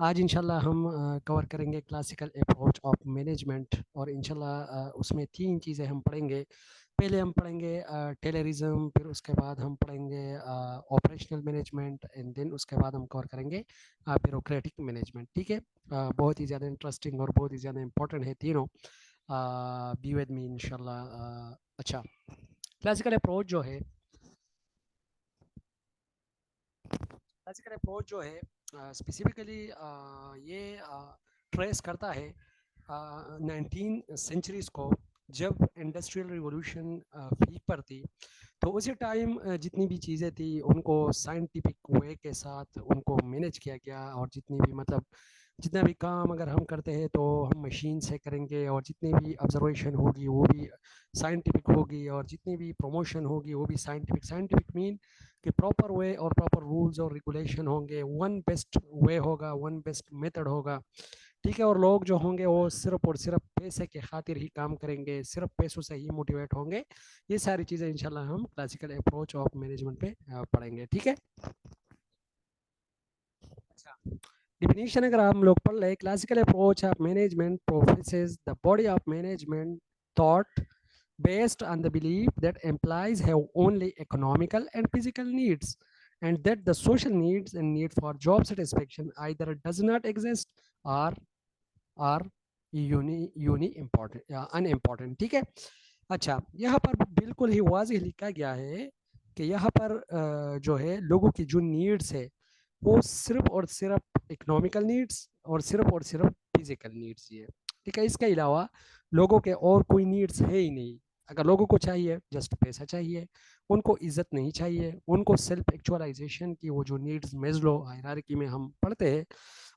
आज इंशाल्लाह हम कवर करेंगे क्लासिकल अप्रोच ऑफ मैनेजमेंट और इंशाल्लाह उसमें तीन चीज़ें हम पढ़ेंगे। पहले हम पढ़ेंगे टेलरिज्म, फिर उसके बाद हम पढ़ेंगे ऑपरेशनल मैनेजमेंट एंड देन उसके बाद हम कवर करेंगे ब्यूरोक्रेटिक मैनेजमेंट। ठीक है, बहुत ही ज़्यादा इंटरेस्टिंग और बहुत ही ज़्यादा इंपॉर्टेंट है तीनों। बी विद मी इंशाल्लाह। अच्छा, क्लासिकल अप्रोच जो है, क्लासिकल अप्रोच जो है स्पेसिफिकली ये ट्रेस करता है 19 सेंचुरीज को, जब इंडस्ट्रियल रिवॉल्यूशन पीक पर थी। तो उसी टाइम जितनी भी चीज़ें थी उनको साइंटिफिक वे के साथ उनको मैनेज किया गया, और जितनी भी मतलब जितना भी काम अगर हम करते हैं तो हम मशीन से करेंगे, और जितनी भी ऑब्जर्वेशन होगी वो भी साइंटिफिक होगी, और जितनी भी प्रमोशन होगी वो भी साइंटिफिक। साइंटिफिक मीन कि प्रॉपर वे और प्रॉपर रूल्स और रेगुलेशन होंगे, वन बेस्ट वे होगा, वन बेस्ट मेथड होगा। ठीक है, और लोग जो होंगे वो सिर्फ और सिर्फ पैसे के खातिर ही काम करेंगे, सिर्फ पैसों से ही मोटिवेट होंगे। ये सारी चीज़ें इंशाल्लाह हम क्लासिकल अप्रोच ऑफ मैनेजमेंट पे पढ़ेंगे। ठीक है, अच्छा, डिफिनीशन अगर हम लोग पढ़ ले, classical approach of management प्रोफेसेस the body of management thought based on the belief that employees have only economical and physical needs, and that the social needs and need for job satisfaction either does not exist or are uni important या unimportant। ठीक है, अच्छा, यहाँ पर बिल्कुल ही वाज़ेह लिखा गया है कि यहाँ पर जो है लोगों की जो नीड्स है वो सिर्फ और सिर्फ इकोनॉमिकल नीड्स और सिर्फ फिजिकल नीड्स ही है। ठीक है, इसके अलावा लोगों के और कोई नीड्स है ही नहीं। अगर लोगों को चाहिए जस्ट पैसा चाहिए, उनको इज्जत नहीं चाहिए, उनको सेल्फ एक्चुअलाइजेशन की वो जो नीड्स मेजलो हायरार्की में हम पढ़ते हैं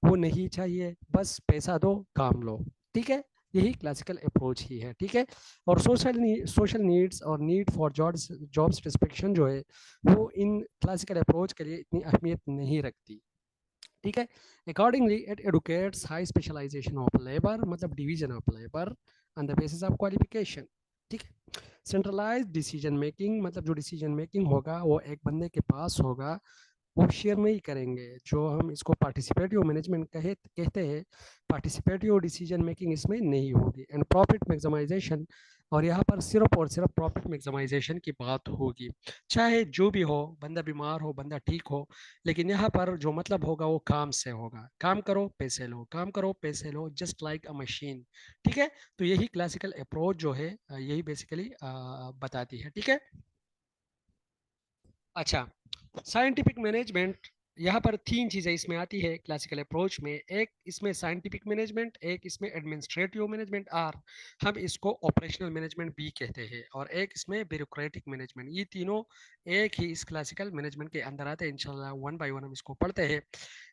वो नहीं चाहिए, बस पैसा दो काम लो। ठीक है, यही क्लासिकल अप्रोच ही है। ठीक है, और सोशल नीड्स और नीड फॉर जॉब सेटिस्फेक्शन जो है वो इन क्लासिकल अप्रोच के लिए इतनी अहमियत नहीं रखती। ठीक है, accordingly it educates high specialisation of labour, मतलब division of labour on the basis of qualification. ठीक है, सेंट्रलाइज डिसीजन मेकिंग, मतलब जो डिसीजन मेकिंग होगा वो एक बंदे के पास होगा, वो शेयर नहीं करेंगे। जो हम इसको पार्टिसिपेटिव मैनेजमेंट कहते हैं, पार्टिसिपेटिव डिसीजन मेकिंग इसमें नहीं होगी। एंड प्रॉफिट मैक्सिमाइजेशन, और यहाँ पर सिर्फ और सिर्फ प्रॉफिट मैक्सिमाइजेशन की बात होगी, चाहे जो भी हो, बंदा बीमार हो, बंदा ठीक हो, लेकिन यहाँ पर जो मतलब होगा वो काम से होगा। काम करो पैसे लो, काम करो पैसे लो, जस्ट लाइक अ मशीन। ठीक है, तो यही क्लासिकल अप्रोच जो है यही बेसिकली बताती है। ठीक है, अच्छा, साइंटिफिक मैनेजमेंट, यहाँ पर तीन चीज़ें इसमें आती है क्लासिकल अप्रोच में। एक इसमें साइंटिफिक मैनेजमेंट, एक इसमें एडमिनिस्ट्रेटिव मैनेजमेंट, और हम इसको ऑपरेशनल मैनेजमेंट भी कहते हैं, और एक इसमें ब्यूरोक्रेटिक मैनेजमेंट। ये तीनों एक ही इस क्लासिकल मैनेजमेंट के अंदर आते हैं। इंशाल्लाह वन बाय वन हम इसको पढ़ते हैं।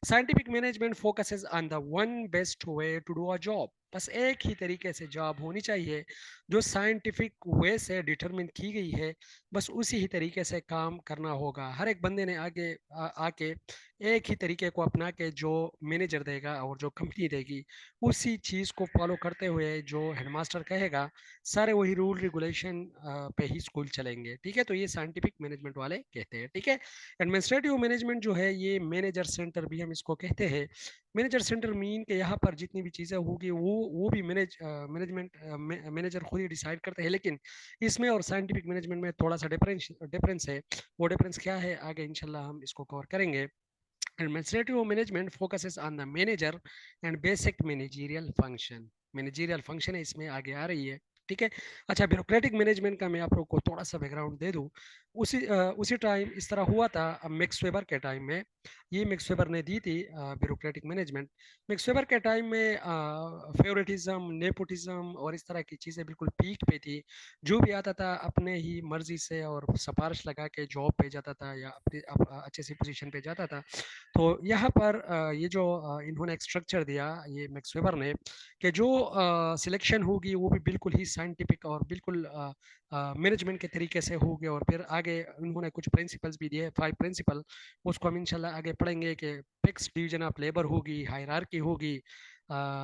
Scientific management focuses on the one best way to do a job, बस एक ही तरीके से जॉब होनी चाहिए जो साइंटिफिक वे से डिटरमिन की गई है, बस उसी ही तरीके से काम करना होगा। हर एक बंदे ने आके एक ही तरीके को अपना के जो मैनेजर देगा और जो कंपनी देगी उसी चीज़ को फॉलो करते हुए जो हेडमास्टर कहेगा, सारे वही रूल रेगुलेशन पे ही स्कूल चलेंगे। ठीक है, तो ये साइंटिफिक मैनेजमेंट वाले कहते हैं। ठीक है, एडमिनिस्ट्रेटिव मैनेजमेंट जो है ये मैनेजर सेंटर भी हम इसको कहते हैं। मैनेजर सेंटर मीन के यहाँ पर जितनी भी चीज़ें होगी वो भी मैनेजमेंट मैनेजर खुद ही डिसाइड करते हैं, लेकिन इसमें और साइंटिफिक मैनेजमेंट में थोड़ा सा डिफरेंस है। वो डिफरेंस क्या है आगे इंशाल्लाह हम इसको कवर करेंगे। Administrative management focuses on the manager and basic managerial function। Managerial function है इसमें आगे आ रही है। ठीक है, अच्छा, ब्यूरोक्रेटिक मैनेजमेंट का मैं आप लोग को थोड़ा सा बैकग्राउंड दे दूं। उसी टाइम इस तरह हुआ था मैक्स वेबर के टाइम में। ये मैक्स वेबर ने दी थी ब्यूरोक्रेटिक मैनेजमेंट। मैक्स वेबर के टाइम में फेवरेटिज्म, नेपोटिज्म और इस तरह की चीज़ें बिल्कुल पीक पे थी। जो भी आता था अपने ही मर्जी से और सिफारिश लगा के जॉब पे जाता था या अपनी अच्छे सी पोजीशन पे जाता था। तो यहाँ पर ये जो इन्होंने एक स्ट्रक्चर दिया ये मैक्स वेबर ने, कि जो सिलेक्शन होगी वो भी बिल्कुल ही साइंटिफिक और बिल्कुल मैनेजमेंट के तरीके से होंगे। और फिर आगे उन्होंने कुछ प्रिंसिपल्स भी दिए, 5 प्रिंसिपल, उसको हम इंशाल्लाह आगे पढ़ेंगे कि फिक्स डिवीजन ऑफ लेबर होगी, हायरार्की होगी,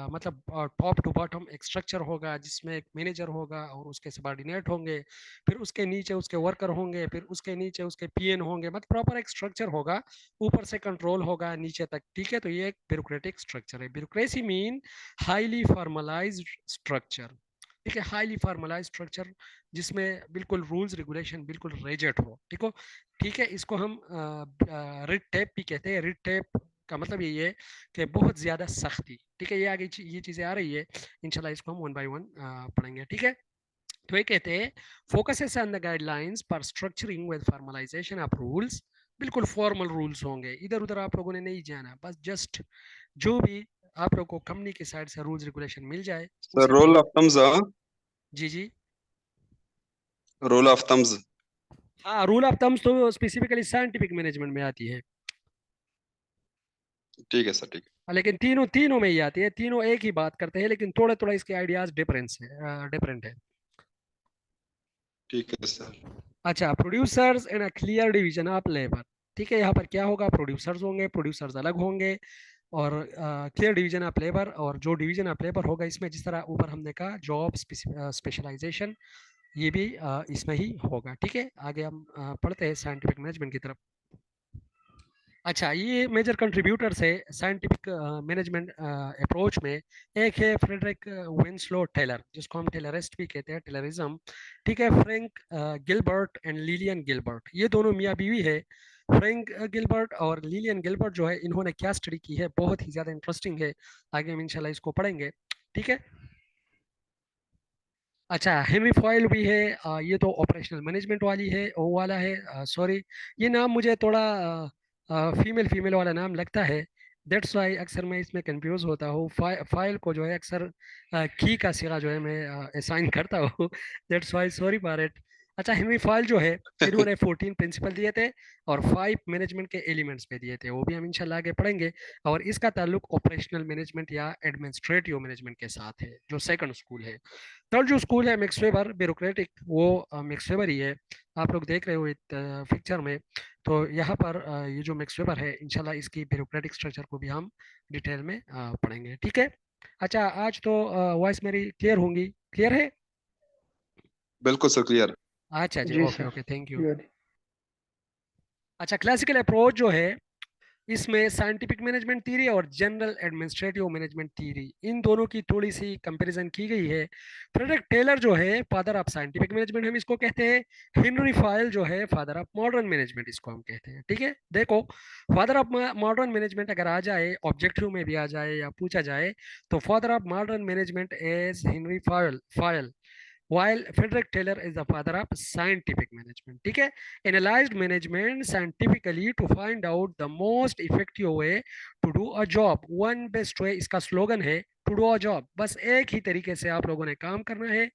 मतलब टॉप टू बॉटम एक स्ट्रक्चर होगा जिसमें एक मैनेजर होगा और उसके सबॉर्डिनेट होंगे, फिर उसके नीचे उसके वर्कर होंगे, फिर उसके नीचे उसके पीएन होंगे, मतलब प्रॉपर एक स्ट्रक्चर होगा, ऊपर से कंट्रोल होगा नीचे तक, ठीक है। तो ये एक ब्यूरोक्रेटिक स्ट्रक्चर है। Bureaucracy mean highly formalised structure, ठीक है, हाईली फॉर्मलाइज्ड स्ट्रक्चर जिसमें बिल्कुल रूल्स रेगुलेशन बिल्कुल रेजेट हो, ठीक है। इसको हम रिड टेप भी कहते हैं। रिड टेप का मतलब यही है कि बहुत ज्यादा सख्ती, ठीक है। ये आगे ये चीजें आ रही है, इंशाल्लाह इसको हम वन बाय वन पढ़ेंगे, ठीक है। तो ये कहते हैं फोकसेस ऑन द गाइडलाइंस पर structuring with formalisation of rules, बिल्कुल फॉर्मल रूल्स होंगे, इधर उधर आप लोगों ने नहीं जाना, बस जस्ट जो भी आप लोग को कंपनी की साइड से रूल्स रेगुलेशन मिल जाए सर उसी को रोल हम। ऑफ थम्स, जी जी। Rule of thumbs. हाँ, रूल ऑफ थम्स तो स्पेसिफिकली साइंटिफिक मैनेजमेंट में आती है। ठीक है सर, ठीक है। लेकिन तीनों तीनों में ही आती है, तीनों एक ही बात करते हैं, लेकिन थोड़ा थोड़ा इसके आइडियाज डिफरेंस है, डिफरेंट है। ठीक है सर। अच्छा, producers in a clear division of labour, ठीक है। यहाँ पर क्या होगा, प्रोड्यूसर्स होंगे, प्रोड्यूसर्स अलग होंगे, और क्लियर डिवीजन ऑफ लेबर, और जो डिवीजन ऑफ लेबर होगा इसमें जिस तरह ऊपर हमने कहा जॉब स्पेशलाइजेशन, ये भी इसमें ही होगा, ठीक है। आगे हम पढ़ते हैं साइंटिफिक मैनेजमेंट की तरफ। अच्छा, ये मेजर कंट्रीब्यूटर्स है साइंटिफिक मैनेजमेंट अप्रोच में। एक है फ्रेडरिक विंस्लो टेलर, जिसको हम टेलरिस्ट भी कहते हैं, टेलरिज्म, ठीक है। Frank Gilbert and Lillian Gilbert, ये दोनों मियाँ बीवी है। फ्रैंक गिलबर्ट और लिलियन गिलबर्ट जो है, इन्होंने क्या स्टडी की है, बहुत ही ज़्यादा इंटरेस्टिंग है, आगे हम इंशाल्लाह इसको पढ़ेंगे, ठीक है। अच्छा, हेनरी फॉयल भी है, ये तो ऑपरेशनल मैनेजमेंट वाली है, वो वाला है, सॉरी, ये नाम मुझे थोड़ा फीमेल फीमेल वाला नाम लगता है, दैट्स वाई अक्सर मैं इसमें कंफ्यूज होता हूँ। फाइल को जो है अक्सर की का सिगा जो है मैं असाइन करता हूँ, that's why sorry for it. अच्छा, हेनरी फॉयल जो है, इन्होंने 14 प्रिंसिपल दिए थे और 5 मैनेजमेंट के एलिमेंट्स पे दिए थे, वो भी हम इंशाल्लाह आगे पढ़ेंगे। और इसका ताल्लुक ऑपरेशनल मैनेजमेंट या एडमिनिस्ट्रेटिव मैनेजमेंट के साथ है, जो सेकंड स्कूल है। थर्ड जो स्कूल है मैक्सवेबर ब्यूरोक्रेटिक, वो मैक्सवेबर ही है, आप लोग देख रहे हो पिक्चर में। तो यहाँ पर ये जो मैक्सवेबर है, इंशाल्लाह इसकी ब्यूरोक्रेटिक स्ट्रक्चर को भी हम डिटेल में पढ़ेंगे, ठीक है। अच्छा, आज तो वॉइस मेरी क्लियर होंगी, क्लियर है? बिल्कुल सर, क्लियर। अच्छा जी, जी okay sir, okay, thank you. Clear. अच्छा, क्लासिकल अप्रोच जो है, इसमें साइंटिफिक मैनेजमेंट थ्योरी और जनरल एडमिनिस्ट्रेटिव मैनेजमेंट थ्योरी, इन दोनों की थोड़ी सी कंपैरिजन की गई है। फ्रेडरिक टेलर जो है फादर ऑफ साइंटिफिक मैनेजमेंट हम इसको कहते हैं। हेनरी फायल जो है फादर ऑफ मॉडर्न मैनेजमेंट इसको हम कहते हैं, ठीक है। देखो, फादर ऑफ मॉडर्न मैनेजमेंट अगर आ जाए, ऑब्जेक्टिव में भी आ जाए या पूछा जाए, तो father of modern management is Henry file, while Frederick Taylor is the father of scientific management, ठीक है। Analyzed management scientifically to find out the most effective way to do a job, one best way, इसका slogan है to do a job, बस एक ही तरीके से आप लोगों ने काम करना है,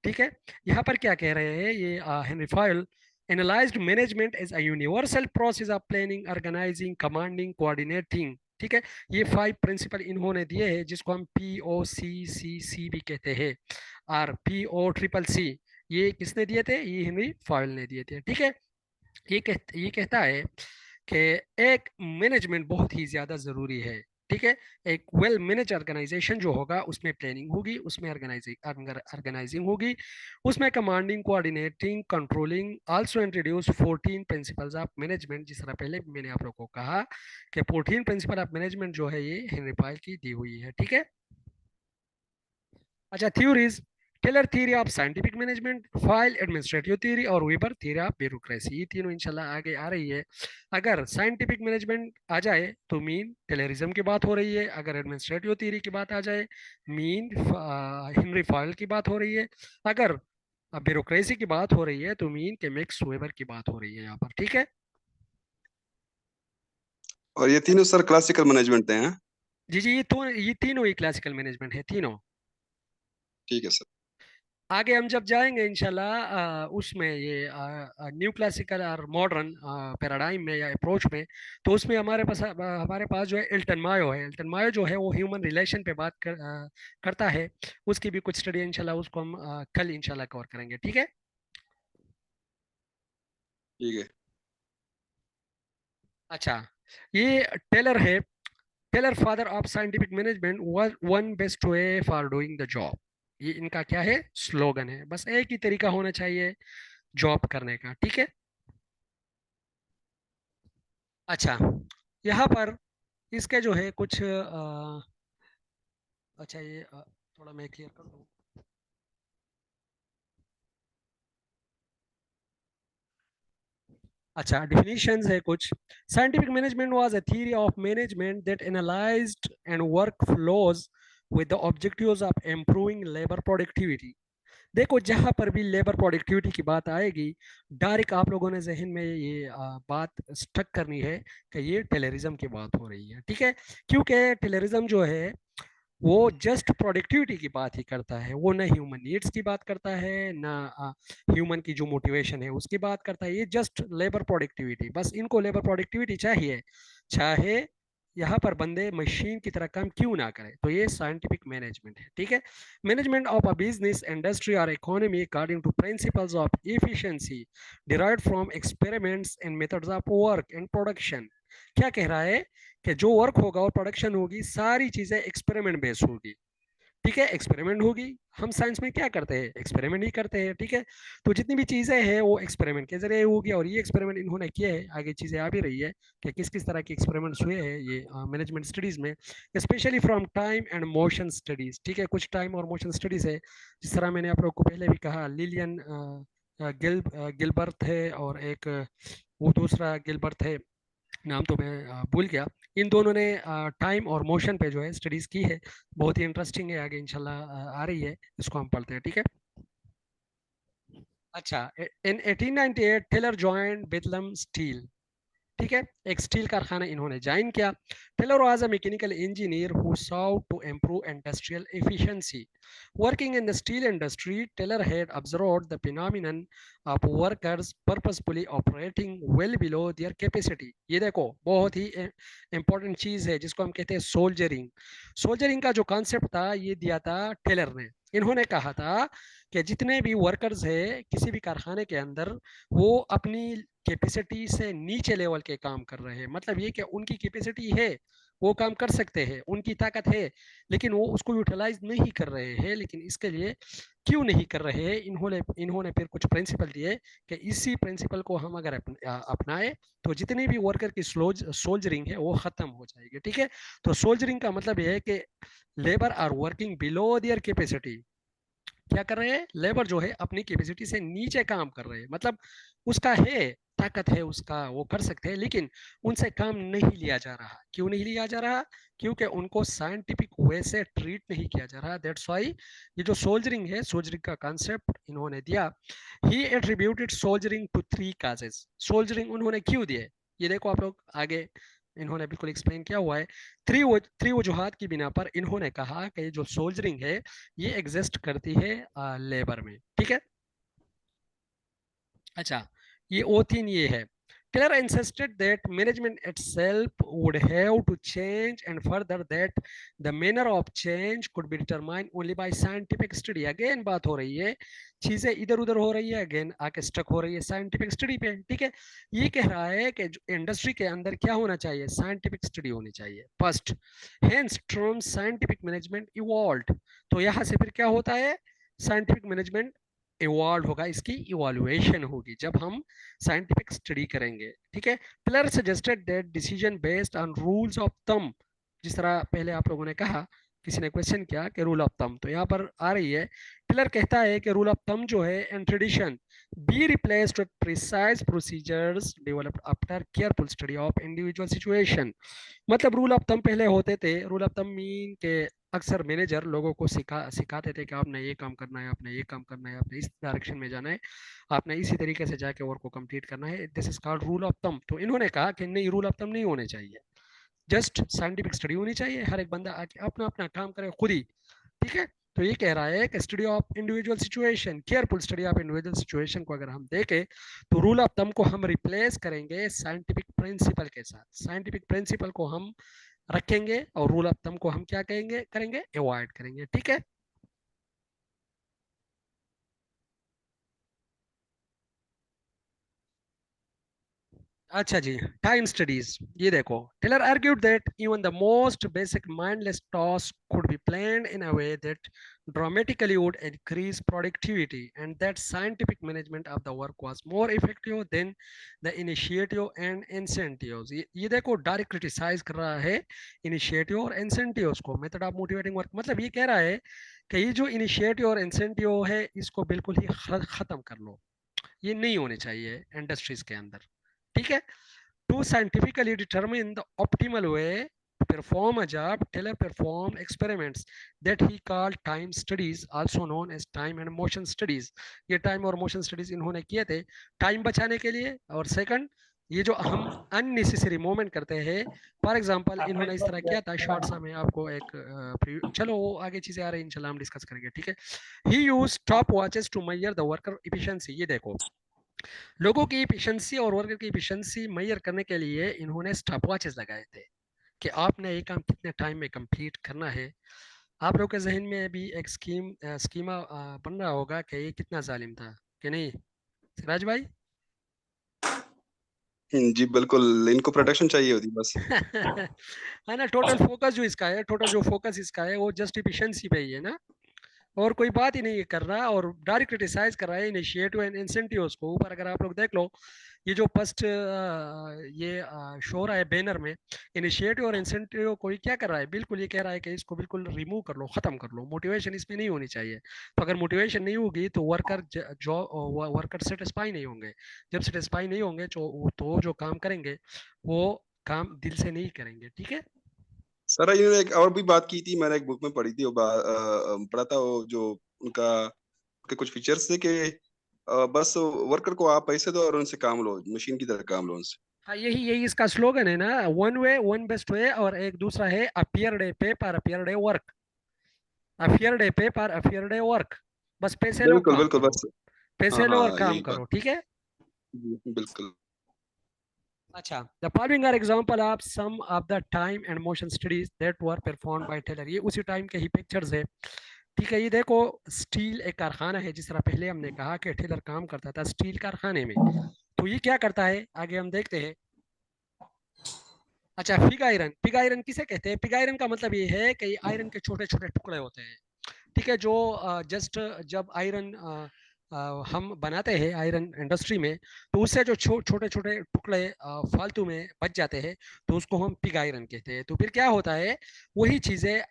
ठीक है। यहाँ पर क्या कह रहे हैं ये Henry Fayol, analysed management is a universal process of planning, organising, commanding, coordinating, ठीक है। ये 5 प्रिंसिपल इन्होंने दिए हैं, जिसको हम POCCC भी कहते हैं, और POCCC, ये किसने दिए थे, ये हेनरी फायल ने दिए थे, ठीक है। ये कहता है कि एक मैनेजमेंट बहुत ही ज़्यादा ज़रूरी है, ठीक है। एक वेल मैनेज ऑर्गेनाइजेशन जो होगा, उसमें प्लानिंग होगी, उसमें ऑर्गेनाइजिंग होगी, उसमें commanding, coordinating, controlling, also introduce 14 principles of management, जिस तरह पहले मैंने आप लोगों को कहा कि 14 प्रिंसिपल ऑफ मैनेजमेंट जो है ये हेनरी पायल की दी हुई है, ठीक है। अच्छा, theories, Taylor theory of scientific management, Fayol administrative theory, और वेबर थ्योरी ऑफ ब्यूरोक्रेसी, ये तीनों इंशाल्लाह आगे आ रही है। अगर साइंटिफिक मैनेजमेंट आ जाए तो मीन टेलरिज्म की बात हो रही है, अगर एडमिनिस्ट्रेटिव थ्योरी की बात आ जाए मीन हेनरी फाइल की बात हो रही है, अगर ब्यूरोक्रेसी की बात हो रही है तो मीन के मैक्स वेबर की बात हो रही है यहाँ पर, ठीक है। और ये तीनों सर क्लासिकल मैनेजमेंट हैं? जी जी, ये तीनों ही क्लासिकल मैनेजमेंट है, तीनों। ठीक है सर। आगे हम जब जाएंगे इंशाल्लाह उसमें ये न्यू क्लासिकल और मॉडर्न पैराडाइम में या अप्रोच में, तो उसमें हमारे पास जो है एल्टन मायो है। एल्टन मायो जो है वो ह्यूमन रिलेशन पे करता है। उसकी भी कुछ स्टडी इंशाल्लाह, उसको हम कल इंशाल्लाह कवर करेंगे, ठीक है। ठीक है। अच्छा, ये टेलर है। Taylor father of scientific management was one best way for doing the job. ये इनका क्या है, स्लोगन है। बस एक ही तरीका होना चाहिए जॉब करने का, ठीक है। अच्छा, यहाँ पर इसके जो है कुछ अच्छा ये थोड़ा मैं क्लियर कर दूँ। अच्छा, डिफिनीशंस है कुछ। Scientific management was a theory of management that analysed and work flows with the objectives of improving labour productivity. देखो, जहां पर भी लेबर प्रोडक्टिविटी की बात आएगी, डायरेक्ट आप लोगों ने जहन में ये बात स्टक करनी है कि ये टेलरिज्म की बात हो रही है, ठीक है। क्योंकि टेलरिज्म जो है वो जस्ट प्रोडक्टिविटी की बात ही करता है, वो ना ह्यूमन नीड्स की बात करता है, ना ह्यूमन की जो मोटिवेशन है उसकी बात करता है। ये जस्ट लेबर प्रोडक्टिविटी, बस इनको लेबर प्रोडक्टिविटी चाहिए, चाहे यहाँ पर बंदे मशीन की तरह काम क्यों ना करें। तो ये साइंटिफिक मैनेजमेंट है, ठीक है। Management of a business, industry और economy according to principles of efficiency derived from experiments and methods of work and production. क्या कह रहा है कि जो वर्क होगा और प्रोडक्शन होगी, सारी चीजें एक्सपेरिमेंट बेस्ड होगी, ठीक है। एक्सपेरिमेंट होगी, हम साइंस में क्या करते हैं, एक्सपेरिमेंट ही करते हैं, ठीक है। तो जितनी भी चीजें हैं वो एक्सपेरिमेंट के जरिए होगी, और ये एक्सपेरिमेंट इन्होंने किए हैं, आगे चीजें आ भी रही है कि किस किस तरह के एक्सपेरिमेंट्स हुए हैं ये मैनेजमेंट स्टडीज में, specially from time and motion studies, ठीक है। कुछ टाइम और मोशन स्टडीज है, जिस तरह मैंने आप लोग को पहले भी कहा, लिलियन गिलबर्ट है, और एक वो दूसरा गिलबर्ट है, नाम तो मैं भूल गया। इन दोनों ने टाइम और मोशन पे जो है स्टडीज की है, बहुत ही इंटरेस्टिंग है, आगे इंशाल्लाह आ रही है, इसको हम पढ़ते हैं, ठीक है। अच्छा, in 1898 Taylor joined Bethlehem steel, ठीक है। एक स्टील कारखाना इन्होंने ज्वाइन किया। Taylor was a mechanical engineer who sought to improve industrial efficiency. Working in the steel industry, Taylor had observed the phenomenon of workers purposefully operating well below their capacity. ये देखो, बहुत ही important चीज है जिसको हम कहते हैं सोल्जरिंग। सोल्जरिंग का जो कॉन्सेप्ट था ये दिया था टेलर ने। इन्होंने कहा था कि जितने भी वर्कर्स है किसी भी कारखाने के अंदर, वो अपनी कैपेसिटी से नीचे लेवल के काम कर रहे हैं। मतलब ये कि उनकी कैपेसिटी है, वो काम कर सकते हैं, उनकी ताकत है, लेकिन वो उसको यूटिलाइज नहीं कर रहे हैं। लेकिन इसके लिए क्यों नहीं कर रहे हैं, इन्होंने इन्होंने फिर कुछ प्रिंसिपल दिए कि इसी प्रिंसिपल को हम अगर अपनाए तो जितनी भी वर्कर की सोल्जरिंग है वो खत्म हो जाएगी, ठीक है। तो सोल्जरिंग का मतलब यह है कि labour are working below their capacity. क्या कर रहे हैं, लेबर जो है अपनी कैपेसिटी से नीचे काम कर रहे हैं, मतलब उसका है, ताकत है उसका, वो कर सकते हैं, लेकिन उनसे काम नहीं लिया जा रहा। क्यों नहीं लिया जा रहा, क्योंकि उनको साइंटिफिक वे से ट्रीट नहीं किया जा रहा। दैट्स वाई ये जो सोल्जरिंग है, सोल्जरिंग का कॉन्सेप्ट इन्होंने दिया। He attributed soldiering to three causes. Soldiering उन्होंने क्यों दिए, ये देखो आप लोग आगे इन्होंने बिल्कुल एक्सप्लेन किया हुआ है। थ्री वजूहात की बिना पर इन्होंने कहा कि जो सोल्जरिंग है ये एग्जिस्ट करती है लेबर में, ठीक है। अच्छा, ये O3 ये है। Taylor insisted that management itself would have to change, and further that the manner of change could be determined only by scientific study. Again बात हो रही है, चीजें इधर उधर हो रही है, अगेन आके स्टक हो रही है साइंटिफिक स्टडी पे, ठीक है। ये कह रहा है कि इंडस्ट्री के अंदर क्या होना चाहिए, साइंटिफिक स्टडी होनी चाहिए first. Hence term scientific management evolved. तो यहाँ से फिर क्या होता है, साइंटिफिक मैनेजमेंट इवॉल्व होगा, इसकी इवॉल्यूएशन होगी जब हम साइंटिफिक स्टडी करेंगे, ठीक है। Taylor suggested that decision based on rules of thumb. जिस तरह पहले आप लोगों ने कहा, किसी ने क्वेश्चन किया कि रूल ऑफ थंब, तो यहाँ पर आ रही है। टेलर कहता है कि रूल ऑफ थंब जो है and tradition be replaced with precise procedures developed after careful study of individual situation. मतलब रूल ऑफ थंब पहले होते थे। रूल ऑफ थंब मीन के अक्सर मैनेजर लोगों को सिखाते थे कि आपने ये काम करना है, आपने ये काम करना है, आपने इस डायरेक्शन में जाना है, आपने इसी तरीके से जाके वर्क को कंप्लीट करना है। This is called rule of thumb. तो इन्होंने कहा कि नहीं, रूल ऑफ थंब नहीं होने चाहिए, जस्ट साइंटिफिक स्टडी होनी चाहिए, हर एक बंदा आके अपना अपना काम करे खुद ही, ठीक है। तो ये कह रहा है कि study of individual situation, careful study of individual situation को अगर हम देखें तो रूल ऑफ थंब को हम रिप्लेस करेंगे साइंटिफिक प्रिंसिपल के साथ। साइंटिफिक प्रिंसिपल को हम रखेंगे और रूल ऑफ थंब को हम क्या करेंगे अवॉइड करेंगे, ठीक है। अच्छा जी, टाइम स्टडीज, ये देखो, Taylor argued that even the most basic mindless task could be planned in a way that dramatically would increase productivity and that scientific management of the work was more effective than the initiative and incentives। ये देखो direct criticise कर रहा है initiative और incentives को, method of motivating work. मतलब ये कह रहा है कि ये जो इनिशिएटिव और इंसेंटिव है इसको बिल्कुल ही खत्म कर लो, ये नहीं होने चाहिए इंडस्ट्रीज के अंदर, ठीक है। To scientifically determine the optimal way to perform a job, Taylor performed experiments that he called time studies, also known as time and motion studies। ये time और motion studies इन्होंने किए थे टाइम बचाने के लिए, और सेकंड ये जो हम अननेसेसरी मूवमेंट करते हैं, फॉर एग्जांपल इन्होंने इस तरह किया था। शॉर्ट सा मैं आपको एक चलो वो आगे चीजें आ रही हैं, इंशाल्लाह हम डिस्कस करेंगे, ठीक है। He use stop watches to measure the worker efficiency. ये देखो, लोगों की इफिशिएंसी और वर्कर की इफिशिएंसी मेजर करने के लिए इन्होंने स्टॉप वॉचेस लगाए थे कि आपने ये काम कितने टाइम में कंप्लीट करना है। आप लोग के जहन में भी एक स्कीमा बन रहा होगा कि ये कितना जालिम था कि नहीं, सिराज भाई? जी बिल्कुल, इनको प्रोटेक्शन चाहिए होती बस। है ना, टोटल फोकस जो इसका है, टोटल जो फोकस इसका है वो जस्ट इफिशिएंसी पे ही है ना, और कोई बात ही नहीं कर रहा, और डायरेक्ट क्रिटिसाइज कर रहा है इनिशिएटिव एंड इंसेंटिव्स को। ऊपर अगर आप लोग देख लो, ये जो फर्स्ट ये शो रहा है बैनर में, इनिशिएटिव और इंसेंटिव कोई क्या कर रहा है, बिल्कुल ये कह रहा है कि इसको बिल्कुल रिमूव कर लो, खत्म कर लो, मोटिवेशन इसमें नहीं होनी चाहिए। तो अगर मोटिवेशन नहीं होगी तो वर्कर सेटिस्फाई नहीं होंगे। जब सेटिस्फाई नहीं होंगे तो जो काम करेंगे वो काम दिल से नहीं करेंगे, ठीक है। सर इन्होंने एक और भी बात की थी, मैंने एक बुक में पढ़ी थी, वो पढ़ा था, वो जो उनका के कुछ फीचर्स थे कि बस वर्कर को आप पैसे दो और उनसे काम लो, मशीन की तरह काम लो उनसे। हाँ, यही यही इसका स्लोगन है ना, वन वे वन बेस्ट वे, और एक दूसरा है अपियर डे पे पर appear day work, appear day पे पर अपियर डे वर्क। बस पैसे लो बिल्कुल काम बिल्कुल करो, बस। हाँ पैसे लो और हाँ, काम यही बात। करो, ठीक है। जी, बिल्कुल। अच्छा, the following are example of some of the time and motion studies that were performed by Taylor. ये उसी टाइम के ही पिक्चर्स है, ठीक है। ये देखो, स्टील एक कारखाना है, जिस तरह पहले हमने कहा कि टेलर काम करता था स्टील कारखाने में। तो ये क्या करता है, आगे हम देखते हैं। अच्छा, पिग आयरन, पिग आयरन किसे कहते हैं? पिग आयरन का मतलब ये है कि आयरन के छोटे छोटे टुकड़े होते हैं, ठीक है। जो जस्ट जब आयरन हम बनाते हैं आयरन इंडस्ट्री में, तो उससे जो छोटे छोटे टुकड़े फालतू में बच जाते हैं, तो उसको हम पिग आयरन कहते हैं। तो फिर क्या होता है, वही चीज़ें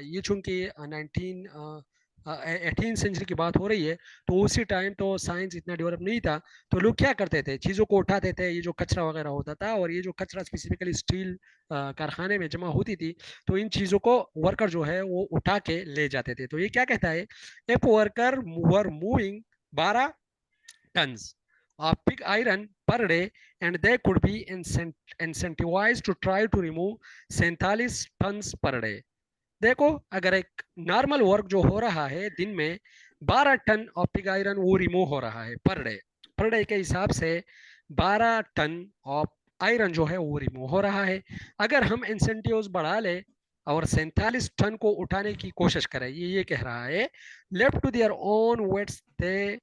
ये चूंकि 18 सेंचुरी की बात हो रही है, तो उसी टाइम तो साइंस इतना डेवलप नहीं था। तो लोग क्या करते थे, चीज़ों को उठाते थे, ये जो कचरा वगैरह होता था, और ये जो कचरा स्पेसिफिकली स्टील कारखाने में जमा होती थी, तो इन चीज़ों को वर्कर जो है वो उठा के ले जाते थे। तो ये क्या कहता है, एक worker were moving 12 tons of pig iron per day and they could be incentivized to try to remove 47 tons per day। देखो, अगर एक नॉर्मल वर्क जो हो रहा है दिन में 12 टन ऑफ पिग आयरन वो रिमूव हो रहा है पर डे के हिसाब से 12 टन ऑफ आयरन जो है वो रिमूव हो रहा है। अगर हम इंसेंटिव्स बढ़ा ले और 47 टन को उठाने की कोशिश करें, ये कह रहा है, left to their own weights they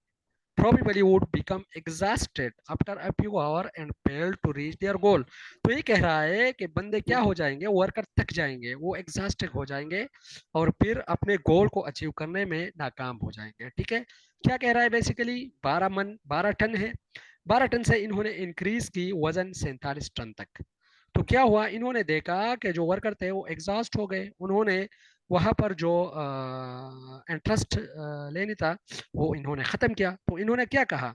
probably would become exhausted after a few hours and fail to reach their goal। तो ये कह रहा है कि बंदे क्या हो जाएंगे, वर्कर थक जाएंगे, वो एग्जॉस्टेड हो जाएंगे और फिर अपने गोल को अचीव करने में नाकाम हो जाएंगे, ठीक है। क्या कह रहा है, बेसिकली 12 टन है, 12 टन से इन्होंने इंक्रीज की वजन 47 टन तक। तो क्या हुआ, इन्होंने देखा कि जो वर्कर थे वो एग्जॉस्ट हो गए, उन्होंने वहां पर जो इंटरेस्ट लेनी था वो इन्होंने खत्म किया। तो इन्होंने क्या कहा,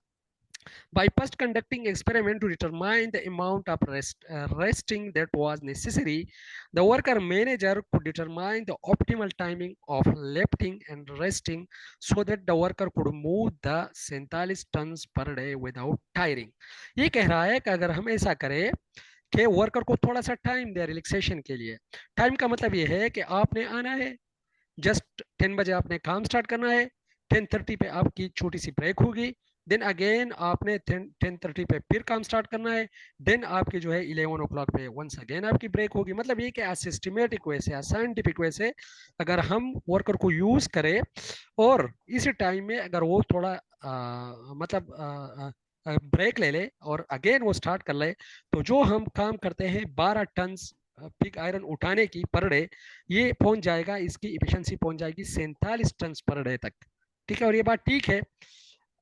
by first conducting experiment to determine the amount of resting that was necessary, the worker manager could determine the optimal timing of lifting and resting so that the worker could move the 47 tons per day without tiring। ये कह रहा है कि अगर हम ऐसा करें कि वर्कर को थोड़ा सा टाइम दे रिलैक्सेशन के लिए, टाइम का मतलब ये है कि आपने आना है, जस्ट 10 बजे आपने काम स्टार्ट करना है, 10:30 पे आपकी छोटी सी ब्रेक होगी, देन अगेन आपने 10:30 पे फिर काम स्टार्ट करना है, देन आपकी जो है 11 o'clock पे वंस अगेन आपकी ब्रेक होगी। मतलब ये कि सिस्टमेटिक वे से, साइंटिफिक वे से अगर हम वर्कर को यूज करें और इसी टाइम में अगर वो थोड़ा मतलब ब्रेक ले ले और अगेन वो स्टार्ट कर ले, तो जो हम काम करते हैं 12 टन पिग आयरन उठाने की पर डे, ये पहुंच जाएगा, इसकी इफिशिएंसी पहुंच जाएगी 47 टन पर डे तक। ठीक है, और ये बात ठीक है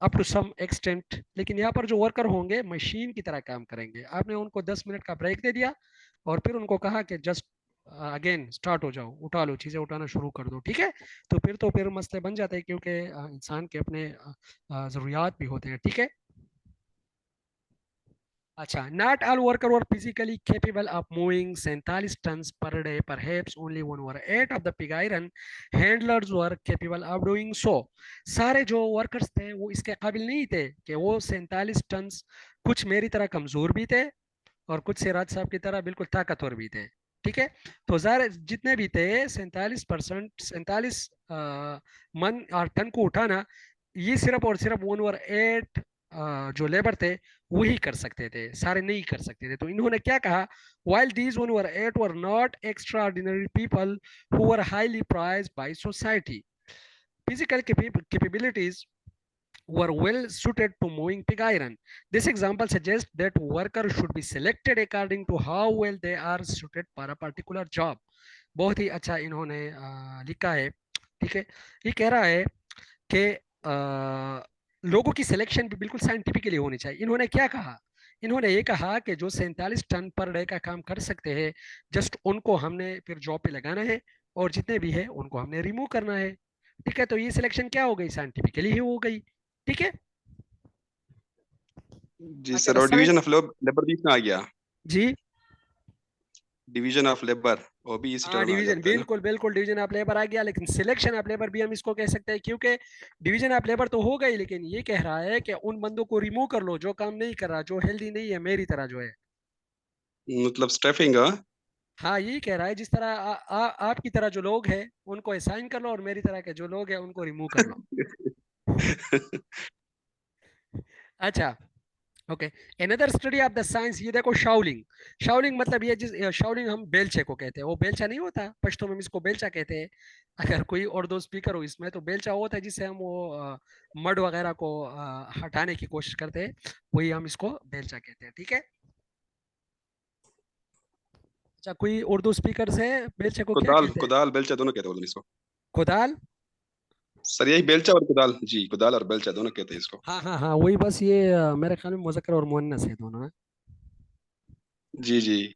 अप टू सम एक्सटेंट, लेकिन यहाँ पर जो वर्कर होंगे मशीन की तरह काम करेंगे। आपने उनको 10 मिनट का ब्रेक दे दिया और फिर उनको कहा कि जस्ट अगेन स्टार्ट हो जाओ, उठा लो, चीजें उठाना शुरू कर दो। ठीक है, तो फिर मसले बन जाते हैं, क्योंकि इंसान के अपने जरूरियात भी होते हैं। ठीक है, अच्छा, not all worker were physically capable of moving 47 ton per day, perhaps only 1/8 of the pig iron handlers were capable of doing so. सारे जो वर्कर्स थे वो इसके काबिल नहीं थे कि वो 47 टन, कुछ मेरी तरह कमजोर भी थे और कुछ सिराज साहब की तरह बिल्कुल ताकतवर भी थे। ठीक है, तो ज़ाहिर जितने भी थे 47 मन और टन को उठाना, ये सिर्फ और सिर्फ 1/8 जो लेबर थे वही कर सकते थे, सारे नहीं कर सकते थे। तो इन्होंने क्या कहा, while these 1/8 were not extraordinary people who were highly prized by society, physical capabilities were well suited to moving pig iron. This example suggests that workers should be selected according to how well they are suited for a particular job. बहुत ही अच्छा इन्होंने लिखा है। ठीक है, ये कह रहा है कि लोगों की सिलेक्शन भी बिल्कुल साइंटिफिकली होनी चाहिए। इन्होंने क्या कहा, इन्होंने ये कहा कि जो 47 टन पर डे का काम कर सकते हैं, जस्ट उनको हमने फिर जॉब पे लगाना है और जितने भी है उनको हमने रिमूव करना है। ठीक है, तो ये सिलेक्शन क्या हो गई, साइंटिफिकली ही हो गई। ठीक है, जी अच्छा सर, और डिवीजन ऑफ लेबर भी इसमें आ गया। जी, डिवीजन ऑफ लेबर वो भी इसी हाँ टर्म में आ डिवीजन, जाता है ना। बिल्कुल बिल्कुल डिवीजन ऑफ लेबर आ गया, लेकिन सिलेक्शन ऑफ लेबर भी हम इसको कह सकते हैं, क्योंकि डिवीजन ऑफ लेबर तो हो गई, लेकिन ये कह रहा है कि उन बंदों को रिमूव कर लो जो काम नहीं कर रहा, जो हेल्दी नहीं है मेरी तरह जो है। मतलब स्टफिंग, हाँ। हाँ यही कह रहा है, जिस तरह आपकी तरह जो लोग हैं उनको असाइन कर लो और मेरी तरह के जो लोग हैं उनको रिमूव कर लो। अच्छा, okay, another study of the science, ये देखो शाओलिंग। शाओलिंग मतलब ये जिस शाओलिंग हम बेलचे को कहते हैं, वो बेलचा नहीं होता पश्तो में, हम इसको बेलचा कहते हैं। अगर कोई और दो स्पीकर हो इसमें, तो बेलचा होता है जिससे हम वो मड वगैरह को हटाने की कोशिश करते हैं, वही हम इसको बेलचा कहते हैं। ठीक है, अच्छा, कोई उर्दू स्पीकर से बेलचे को क्या कुदाल, कहते हैं? कुदाल बेलचा दोनों कहते हैं इसको। कुदाल। सर यही बेलचा और कुदाल, जी कुदाल और बेलचा दोनों कहते हैं इसको। हाँ हाँ हाँ, वही बस ये मेरे ख्याल में मुज़क्कर और मुअन्नस है दोनों। जी जी।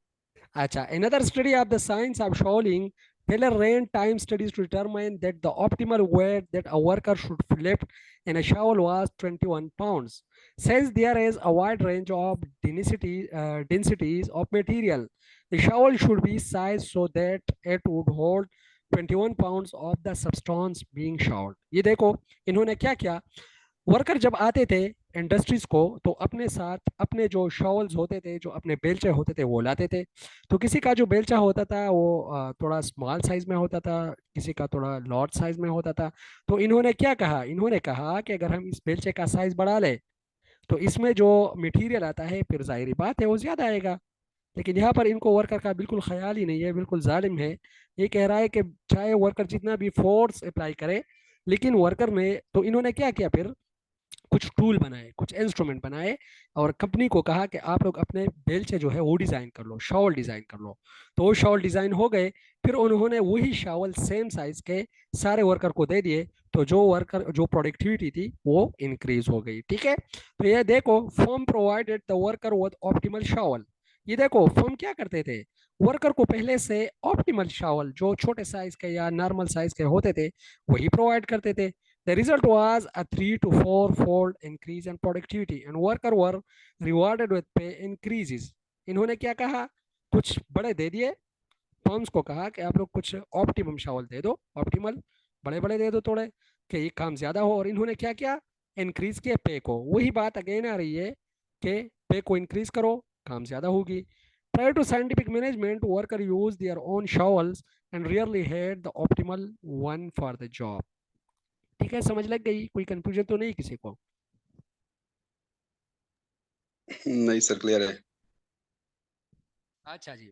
Acha. Another study of the science of Shaolin Taylor ran time studies to determine that the optimal weight that a worker should lift in a shovel was 21 pounds. Since there is a wide range of densities of material, the shovel should be sized so that it would hold 21 pounds of the substance being shoveled. ये देखो इन्होंने क्या किया, worker जब आते थे industries को, तो अपने साथ अपने जो शॉवल्स होते थे, जो अपने बेलचे होते थे वो लाते थे। तो किसी का जो बेलचा होता था वो थोड़ा स्मॉल साइज में होता था, किसी का थोड़ा लार्ज साइज में होता था। तो इन्होंने क्या कहा, इन्होंने कहा कि अगर हम इस बेलचे का साइज बढ़ा ले, तो इसमें जो मटेरियल आता है फिर जाहिर बात है वो ज्यादा आएगा। लेकिन यहाँ पर इनको वर्कर का बिल्कुल ख्याल ही नहीं है, बिल्कुल जालिम है। ये कह रहा है कि चाहे वर्कर जितना भी फोर्स अप्लाई करे, लेकिन वर्कर ने, तो इन्होंने क्या किया फिर, कुछ टूल बनाए, कुछ इंस्ट्रूमेंट बनाए और कंपनी को कहा कि आप लोग अपने बेलचे जो है वो डिजाइन कर लो, शॉल डिजाइन कर लो। तो वो शॉल डिजाइन हो गए, फिर उन्होंने वही शॉल सेम साइज के सारे वर्कर को दे दिए। तो जो वर्कर जो प्रोडक्टिविटी थी वो इंक्रीज हो गई। ठीक है, तो ये देखो, firm provided the worker with optimal shawl. ये देखो फर्म क्या करते थे, वर्कर को पहले से ऑप्टिमल शॉल जो छोटे साइज के या नॉर्मल साइज के होते थे वही प्रोवाइड करते थे। The result was a 3 to 4 fold increase in productivity and workers were rewarded with pay increases. इन्होंने क्या कहा, कुछ बड़े दे दिए, फर्म्स को कहा कि आप लोग कुछ ऑप्टिमम शावल दे दो, ऑप्टिमल बड़े बड़े दे दो थोड़े, कि ये काम ज्यादा हो। और इन्होंने क्या किया, इंक्रीज किया पे को। वही बात अगेन आ रही है कि पे को इंक्रीज करो, काम ज्यादा होगी। Prior to scientific management, worker used their own shovels and rarely had the optimal one for the job. ठीक है, समझ लग गई? कोई कंफ्यूजन तो नहीं किसी को? नहीं सर, क्लियर है। अच्छा जी,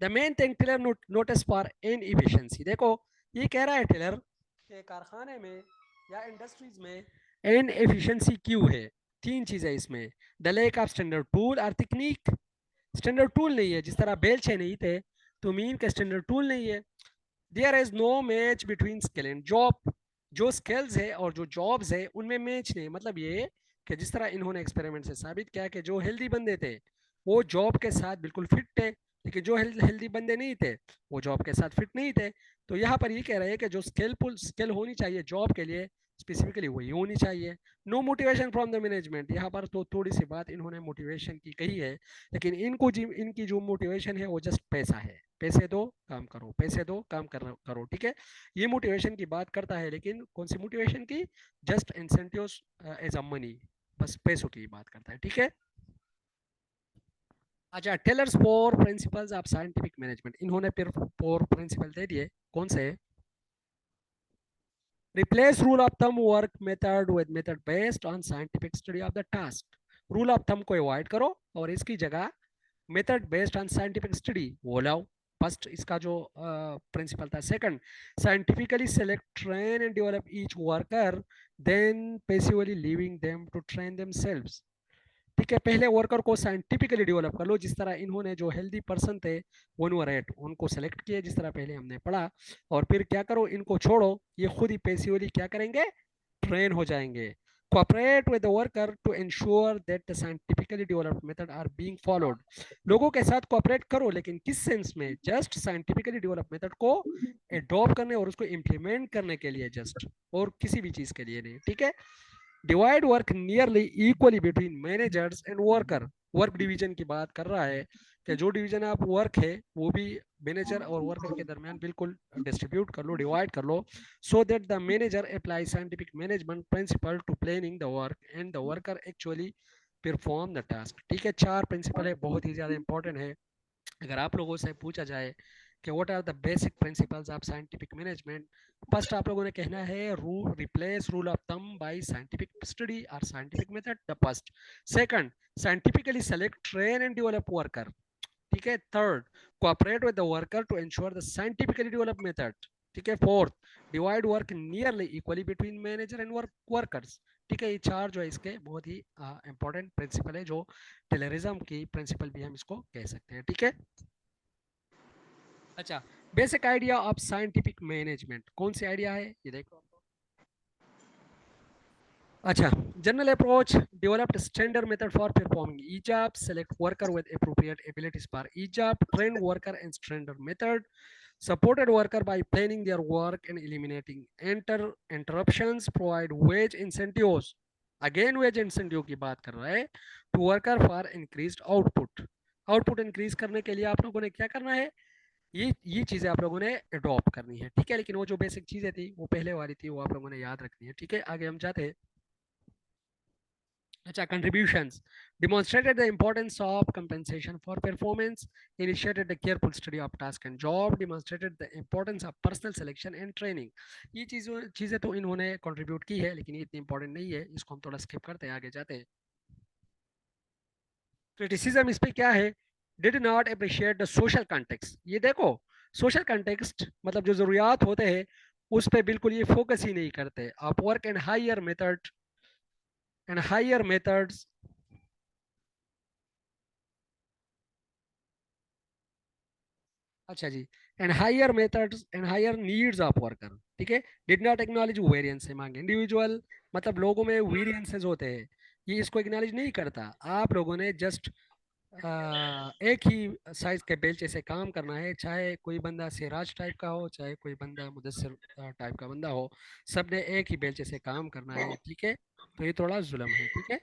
the main thing Taylor notice for inefficiency. देखो ये कह रहा है टेलर कि कारखाने में या इंडस्ट्रीज में इनएफिशिएंसी क्यों है। तीन चीजें इसमें, the lack of standard tool और टेक्निक। स्टैंडर्ड टूल नहीं है, जिस तरह बेलचे नहीं थे तो मीन का स्टैंडर्ड टूल नहीं है। There is no match between skill and job. जो स्किल्स है और जो जॉब्स है उनमें मैच नहीं। मतलब ये कि जिस तरह इन्होंने एक्सपेरिमेंट से साबित किया कि जो हेल्दी बंदे थे वो जॉब के साथ बिल्कुल फिट थे, लेकिन जो हेल्दी बंदे नहीं थे वो जॉब के साथ फिट नहीं थे। तो यहाँ पर ये कह रहे हैं कि जो स्किलफुल स्किल होनी चाहिए जॉब के लिए स्पेसिफिकली वही होनी चाहिए। No motivation from the management. यहाँ पर तो थोड़ी सी बात इन्होंने मोटिवेशन की कही है, लेकिन इनकी जो मोटिवेशन है वो जस्ट पैसा है। पैसे दो काम करो, पैसे दो काम करो, ठीक है। ये मोटिवेशन की बात करता है, लेकिन कौन सी मोटिवेशन की? Just incentives as a money, बस पैसों की बात करता है, ठीक है। अच्छा, Taylor's four principles of scientific management. इन्होंने फिर फोर प्रिंसिपल दे दिए। कौन से? Replace rule of thumb work method with method based on scientific study of the task. Rule of thumb को अवॉइड करो और इसकी जगह method based on scientific study वो लाओ। फर्स्ट इसका जो प्रिंसिपल था। Second, scientifically select train and develop each worker than passively leaving them to train themselves. ठीक है, पहले वर्कर को साइंटिफिकली डेवलप कर लो। जिस तरह इन्होंने जो हेल्दी पर्सन थे 1/8 उनको सेलेक्ट किए, जिस तरह पहले हमने पढ़ा, और फिर क्या करो, इनको छोड़ो, ये खुद ही पैसिवली क्या करेंगे? ट्रेन हो जाएंगे। Cooperate with the worker to ensure that the scientifically developed method are being followed. लोगों के साथ कोऑपरेट करो, लेकिन किस सेंस में? जस्ट साइंटिफिकली डेवलप मेथड को एडॉप्ट करने और उसको इम्प्लीमेंट करने के लिए जस्ट, और किसी भी चीज के लिए नहीं, ठीक है। Divide work nearly equally between managers and worker. Work division की बात कर रहा है कि जो डिवीजन ऑफ वर्क है वो भी मैनेजर और वर्कर के दरमियान बिल्कुल डिस्ट्रीब्यूट कर लो, डिवाइड कर लो, so that the manager applies scientific management principle to planning the work and the worker actually perform the task। ठीक है, चार प्रिंसिपल है, बहुत ही ज़्यादा इंपॉर्टेंट है। अगर आप लोगों से पूछा जाए कि what are the basic principles of scientific management, first आप लोगों ने कहना है rule, replace rule of thumb by scientific study और scientific method, the first. Second, scientifically select train and develop worker, ठीक है। Third, cooperate with the worker to ensure the scientifically develop method, ठीक है। Fourth, divide work nearly equally between manager and workers, ठीक है। ये चार जो है इसके बहुत ही इंपॉर्टेंट प्रिंसिपल है, जो टेलरिज्म की प्रिंसिपल भी हम इसको कह सकते हैं, ठीक है। अच्छा, basic idea of scientific management, कौन सी आइडिया है ये देखो। अच्छा, general approach, developed standard method for performing E job, select worker with appropriate abilities for E job, train worker in standard method, supported worker by planning their work and eliminating interruptions, provide wage incentives, again wage incentive की बात कर रहा है, to worker for increased output। Output increase करने के लिए आप लोगों ने क्या करना है? ये चीजें आप लोगों ने अडॉप्ट करनी है, ठीक है। लेकिन वो जो बेसिक चीजें थी वो पहले वाली थी, वो आप लोगों ने याद रखनी है, ठीक है। आगे हम जाते हैं। अच्छा, contributions, demonstrated the importance of compensation for performance, initiated the careful study of task and job, demonstrated the importance of personal selection and training। ये चीजें तो इन्होंने कंट्रीब्यूट की है, लेकिन ये इतनी इंपॉर्टेंट नहीं है, इसको हम थोड़ा स्किप करते हैं, आगे जाते हैं। क्रिटिसिज्म इस पे क्या है? Did not appreciate the social context. ये देखो, सोशल कॉन्टेक्स्ट मतलब जो जरूरियात होते हैं उस पे बिल्कुल ये फोकस ही नहीं करते। आप वर्क एंड हायर मेथड्स, अच्छा जी, and higher methods and higher needs of worker, ठीक है। Did not acknowledge variance among individual, मतलब लोगों में वेरिएंसेस होते हैं, ये इसको एक्नॉलेज नहीं करता। आप लोगों ने जस्ट एक ही साइज के बेलचे से काम करना है, चाहे कोई बंदा सिराज टाइप का हो, चाहे कोई बंदा मुदस्सिर टाइप का बंदा हो, सबने एक ही बेलचे से काम करना है, ठीक है। तो ये थोड़ा जुल्म है, ठीक है।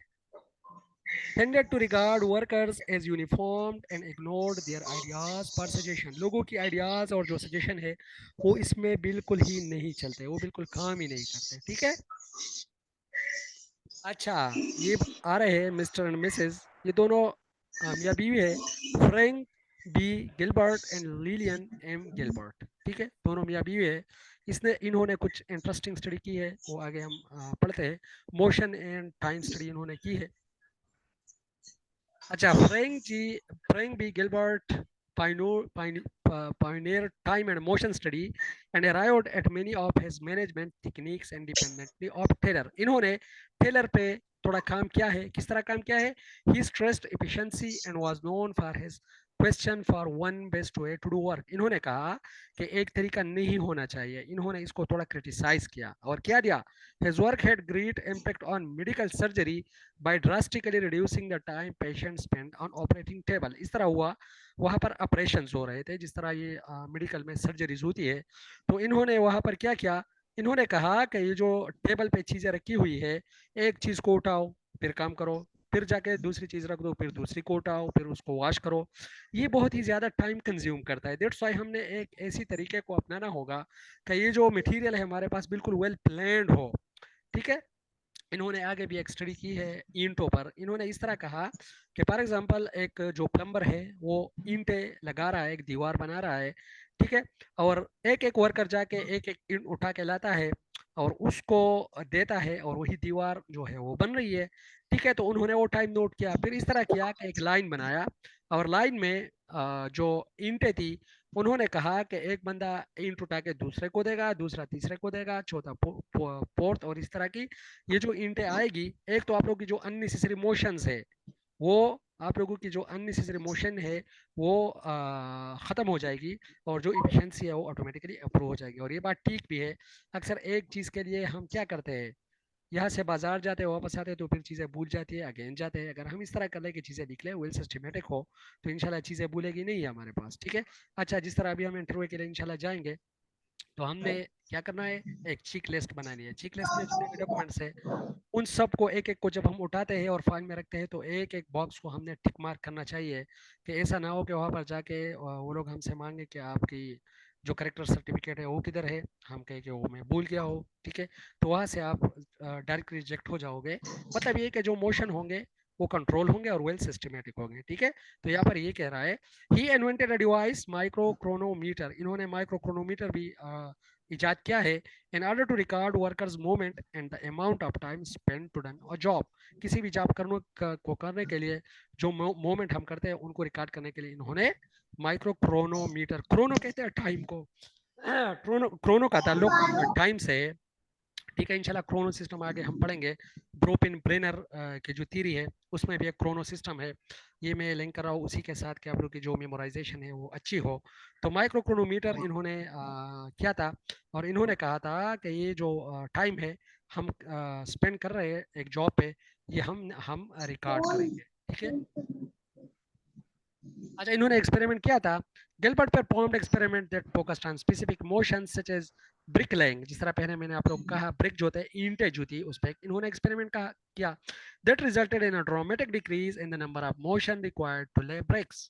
tended to regard workers as uniformed and ignored their ideas per suggestion। लोगों की आइडियाज और जो सजेशन है वो इसमें बिल्कुल ही नहीं चलते, वो बिल्कुल काम ही नहीं करते, ठीक है। अच्छा, ये आ रहे हैं मिस्टर एंड मिसेस, ये दोनों मियाँ बीवी है। Frank B Gilbert and Lillian M Gilbert. ठीक है, दोनों मियाँ बीवी है। इन्होंने कुछ इंटरेस्टिंग स्टडी की है, वो आगे हम पढ़ते हैं। मोशन एंड टाइम स्टडी इन्होंने की है। अच्छा, Frank B Gilbert pioneered time and motion study and arrived at many of his management techniques independently of Taylor. इन्होंने टेलर पे थोड़ा काम किया है। किस तरह काम किया है? He stressed efficiency and was known for his question for one best way to do work. इन्होंने कहा कि एक तरीका नहीं होना चाहिए। इन्होंने इसको थोड़ा क्रिटिसाइज किया और क्या दिया? His work had great impact on medical surgery by drastically reducing the time patients spend on operating table। इस तरह हुआ, वहाँ पर ऑपरेशन हो रहे थे, जिस तरह ये मेडिकल में सर्जरीज होती है, तो इन्होंने वहाँ पर क्या किया? इन्होंने कहा कि ये जो टेबल पे चीज़ें रखी हुई है, एक चीज़ को उठाओ फिर काम करो, फिर जाके दूसरी चीज़ रख दो, फिर दूसरी को उठाओ, फिर उसको वॉश करो, ये बहुत ही ज़्यादा टाइम कंज्यूम करता है। दैट्स वाई हमने एक ऐसी तरीके को अपनाना होगा कि ये जो मटेरियल है हमारे पास बिल्कुल वेल प्लान्ड हो। ठीक है, इन्होंने आगे भी एक स्टडी की है ईंटों पर। इन्होंने इस तरह कहा कि फॉर एग्जांपल एक जो प्लम्बर है वो ईंटें लगा रहा है, एक दीवार बना रहा है, ठीक है, और एक एक वर्कर जाके एक एक ईंट उठा के लाता है और उसको देता है और वही दीवार जो है वो बन रही है। ठीक है, तो उन्होंने वो टाइम नोट किया, फिर इस तरह किया कि एक लाइन बनाया और लाइन में जो ईंटें थी, उन्होंने कहा कि एक बंदा ईंट उठा के दूसरे को देगा, दूसरा तीसरे को देगा, चौथा फोर्थ, और इस तरह की ये जो इंटें आएगी, एक तो आप लोगों की जो अननेसेसरी मोशंस है, वो आप लोगों की जो अननेसेसरी मोशन है वो ख़त्म हो जाएगी और जो इफिशिएंसी है वो ऑटोमेटिकली अप्रूव हो जाएगी। और ये बात ठीक भी है। अक्सर एक चीज़ के लिए हम क्या करते हैं, यहाँ से बाजार जाते हैं, वापस आते हैं, तो फिर चीज़ें भूल जाती है, अगेन जाते हैं। अगर हम इस तरह कर ले कि चीज़ें लिख लें, वेल सिस्टमेटिक हो, तो इंशाल्लाह चीज़ें भूलेगी नहीं है हमारे पास। ठीक है। अच्छा, जिस तरह अभी हम इंटरव्यू के लिए इंशाल्लाह जाएंगे, तो हमने क्या करना है, एक चेक लिस्ट बनानी है। चेक लिस्ट में जितने भी डॉक्यूमेंट्स है, उन सब को एक एक को जब हम उठाते हैं और फाइल में रखते हैं, तो एक एक बॉक्स को हमने टिक मार्क करना चाहिए कि ऐसा ना हो कि वहाँ पर जाके वो लोग हमसे मांगे कि आपकी जो करेक्टर सर्टिफिकेट है वो किधर है, हम कहे कि वो मैं भूल गया हो। ठीक है, तो वहाँ से आप डायरेक्ट रिजेक्ट हो जाओगे। मतलब ये कि जो मोशन होंगे वो कंट्रोल होंगे और वेल सिस्टमेटिक होंगे। ठीक है, तो यहाँ पर ये कह रहा है, he invented a device micro chronometer. इन्होंने माइक्रो क्रोनोमीटर भी इजाद किया है in order to record workers movement and the amount of time spent to done a job। किसी भी जॉब को करने के लिए जो मोमेंट हम करते हैं उनको रिकॉर्ड करने के लिए इन्होंने माइक्रो क्रोनोमीटर, क्रोनो कहते हैं टाइम को, क्रोनो क्रोनो का ताल्लुक टाइम से है। ठीक है, इंशाल्लाह क्रोनो सिस्टम आगे हम पढ़ेंगे। ब्रोपिन ब्रेनर की जो थ्योरी है उसमें भी एक क्रोनो सिस्टम है। ये मैं लिंक कर रहा हूँ उसी के साथ कि आप लोग की जो मेमोराइजेशन है वो अच्छी हो। तो माइक्रो क्रोनोमीटर इन्होंने किया था और इन्होंने कहा था कि ये जो टाइम है हम स्पेंड कर रहे हैं एक जॉब पे, ये हम रिकॉर्ड करेंगे। ठीक है। अच्छा, इन्होंने एक्सपेरिमेंट किया था। Gilbert performed experiment that focused on specific motions such as brick laying. जिस तरह पहले मैंने आप लोग को कहा, ब्रिक जो होता है ईंटें जो थी उस पर इन्होंने एक्सपेरिमेंट किया। That resulted in a dramatic decrease in the number of motion required to lay bricks.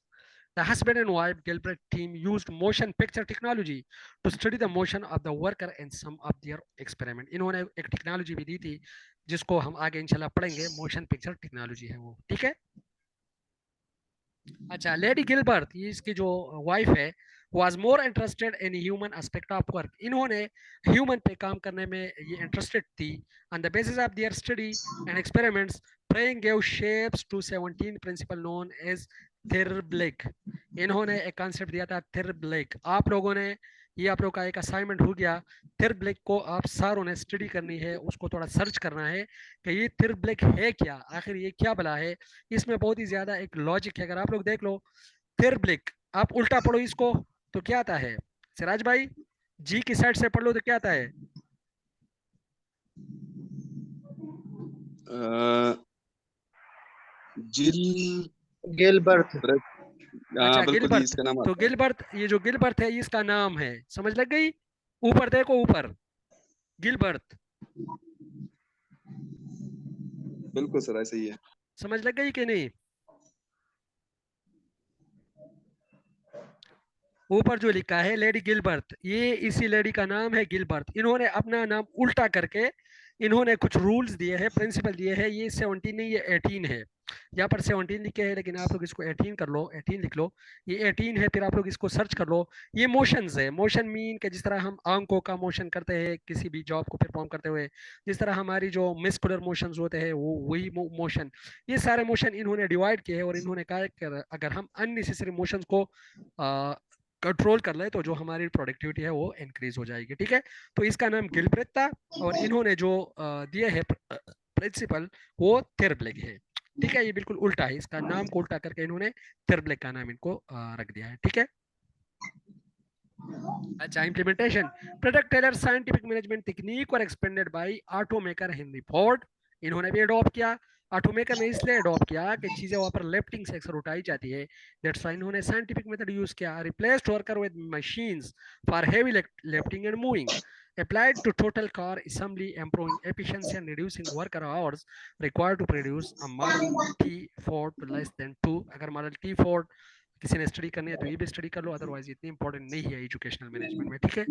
The husband and wife Gilbert team used motion picture technology to study the motion of the worker in some of their experiment। इन्होंने एक technology भी दी थी जिसको हम आगे इंशाल्लाह पढ़ेंगे, motion picture technology है वो। ठीक है। अच्छा, लेडी गिलबर्ट, ये इसकी जो वाइफ है, was more interested in human aspect of work. इन्होंने ह्यूमन पे काम करने में ये इंटरेस्टेड थी। On the basis of their study and experiments, praying gave shapes to 17 principle known as therblig. इन्होंने एक कॉन्सेप्ट दिया था थिरब्लिक। आप लोगों ने, ये आप लोग का एक असाइनमेंट हो गया, थिरब्लिक को आप सारों ने स्टडी करनी है, उसको थोड़ा सर्च करना है कि ये थिरब्लिक है क्या, आखिर ये क्या बला है। इसमें बहुत ही ज्यादा एक लॉजिक है। अगर आप लोग देख लो थिरब्लिक, आप उल्टा पढ़ो इसको तो क्या आता है? सिराज भाई, जी की साइड से पढ़ लो तो क्या आता है? जिल गिलबर्ट। हाँ अच्छा, बिल्कुल जी, गिलबर्ट। इसका नाम तो आता है। गिलबर्ट, ये जो गिलबर्ट है इसका नाम है, समझ लग गई? ऊपर देखो ऊपर, गिलबर्ट, बिल्कुल सर, ऐसे ही है। समझ लग गई कि नहीं? ऊपर जो लिखा है लेडी गिलबर्ट, ये इसी लेडी का नाम है गिलबर्ट। इन्होंने अपना नाम उल्टा करके इन्होंने कुछ रूल्स दिए हैं, प्रिंसिपल दिए हैं। ये 17 नहीं, ये 18 है। यहाँ पर 17 लिखे है, लेकिन आप लोग इसको 18 कर लो, 18 लिख लो। ये 18 है, फिर आप लोग इसको सर्च कर लो। ये मोशंस है। मोशन मीन के जिस तरह हम आंखों का मोशन करते हैं किसी भी जॉब को परफॉर्म करते हुए, जिस तरह हमारी जो मस्कुलर मोशंस होते हैं वो वही मोशन, ये सारे मोशन इन्होंने डिवाइड किए हैं। और इन्होंने कहा कि अगर हम अननेसेसरी मोशंस को कंट्रोल कर ले तो जो हमारी प्रोडक्टिविटी है वो इंक्रीज हो जाएगी। ठीक है, तो इसका नाम गिलब्रेथ था। और इन्होंने जो दिए है प्रिंसिपल वो थिरब्लेक है। ठीक है, ये बिल्कुल उल्टा है, इसका नाम को उल्टा करके इन्होंने थिरब्लेक का नाम इनको रख दिया है। ठीक है, अच्छा, implementation. Product Taylor scientific management technique और expanded by automaker Henry Ford. इन्होंने भी अडॉप्ट किया। ऑटोमेकर ने इसलिए अडॉप्ट किया कि चीजें वहां पर लिफ्टिंग से अक्सर उठाई जाती है। दैट्स व्हाई इन्होंने साइंटिफिक मेथड यूज किया। Replaced worker with machines for heavy lifting and moving. Applied to total car assembly, improving efficiency and reducing worker hours required to produce a model T4 to less than 2। अगर model T4 किसी ने study करनी है तो ये भी study कर लो, otherwise इतनी इंपॉर्टेंट नहीं है एजुकेशनल मैनेजमेंट में। ठीक है,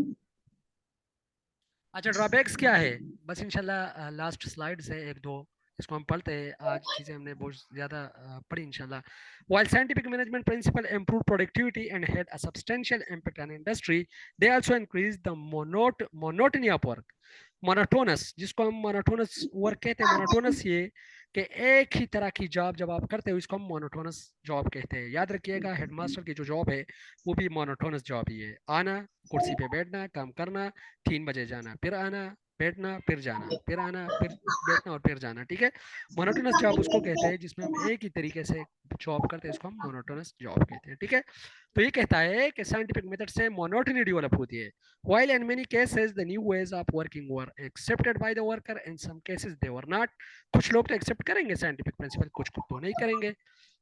अच्छा, ड्रॉबैक्स क्या है? बस इंशाल्लाह लास्ट स्लाइड्स है एक दो, इसको हम पढ़ते हैं। आज चीजें हमने बहुत ज्यादा पढ़ी इंशाल्लाह। While scientific management principle improve productivity and had a substantial impact on industry, they also increased the monotony of work। Monotonous, जिसको हम मोनोटोनस वर्क कहते हैं, मोनोटोनस ये कि एक ही तरह की जॉब जब आप करते हो इसको हम मोनोटोनस जॉब कहते हैं। याद रखिएगा, हेडमास्टर की जो जॉब है वो भी मोनोटोनस जॉब ही है। आना, कुर्सी पे बैठना, काम करना, 3 बजे जाना, फिर आना, बैठना, फिर जाना, फिर आना, फिर बैठना और फिर जाना। ठीक है, मोनोटोनस जॉब उसको कहते हैं जिसमें हम एक ही तरीके से जॉब करते हैं, इसको हम मोनोटोनस जॉब कहते हैं। ठीक है, तो ये कहता है कि साइंटिफिक मेथड से मोनोटनी डेवलप होती है। While in many cases the new ways of working were accepted by the worker, in some cases they were not। कुछ लोग तो एक्सेप्ट करेंगे साइंटिफिक प्रिंसिपल, कुछ तो नहीं करेंगे।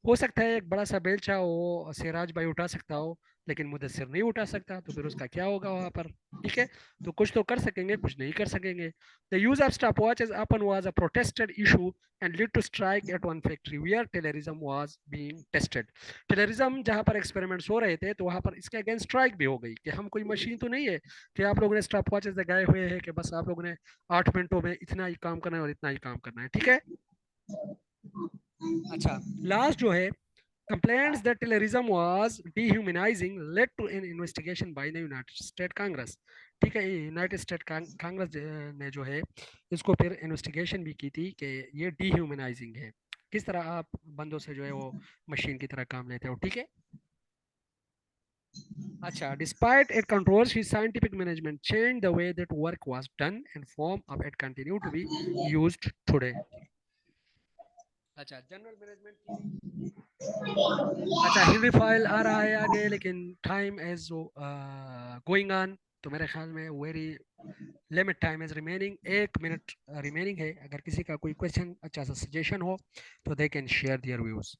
हो सकता है एक बड़ा सा बेलचा हो सिराज भाई उठा सकता हो, लेकिन मुदस्सिर नहीं उठा सकता, तो फिर उसका क्या होगा वहां पर? ठीक है, तो कुछ तो कर सकेंगे, कुछ नहीं कर सकेंगे। The use of stopwatches often was a protested issue and led to strike at one factory where Taylorism was being tested। Terrorism जहां पर एक्सपेरिमेंट्स हो रहे थे तो वहां पर इसके अगेंस्ट स्ट्राइक भी हो गई कि हम कोई मशीन तो नहीं है कि आप लोगों ने स्टॉप वॉचेस लगाए हुए हैं कि बस आप लोगों ने 8 मिनटों में इतना ही काम करना है और इतना ही काम करना है। ठीक है, अच्छा, लास्ट जो है, complaints that terrorism was dehumanizing led to an investigation by the United States Congress। ठीक है, यूनाइटेड स्टेट कांग्रेस ने जो है इसको फिर इन्वेस्टिगेशन भी की थी कि ये डीह्यूमनाइजिंग है, किस तरह आप बंदों से जो है वो मशीन की तरह काम लेते हो। ठीक है, अच्छा, despite its controversy, scientific management changed the way that work was done and form of it continue to be used today। अच्छा, जनरल मैनेजमेंट थ्योरी। अच्छा, हिनरी फाइल आ रहा है आगे, लेकिन टाइम इज गोइंग ऑन, तो मेरे ख्याल में very limit time is remaining, 1 minute remaining है। अगर किसी का कोई क्वेश्चन, अच्छा सा सजेशन हो तो they can share their views.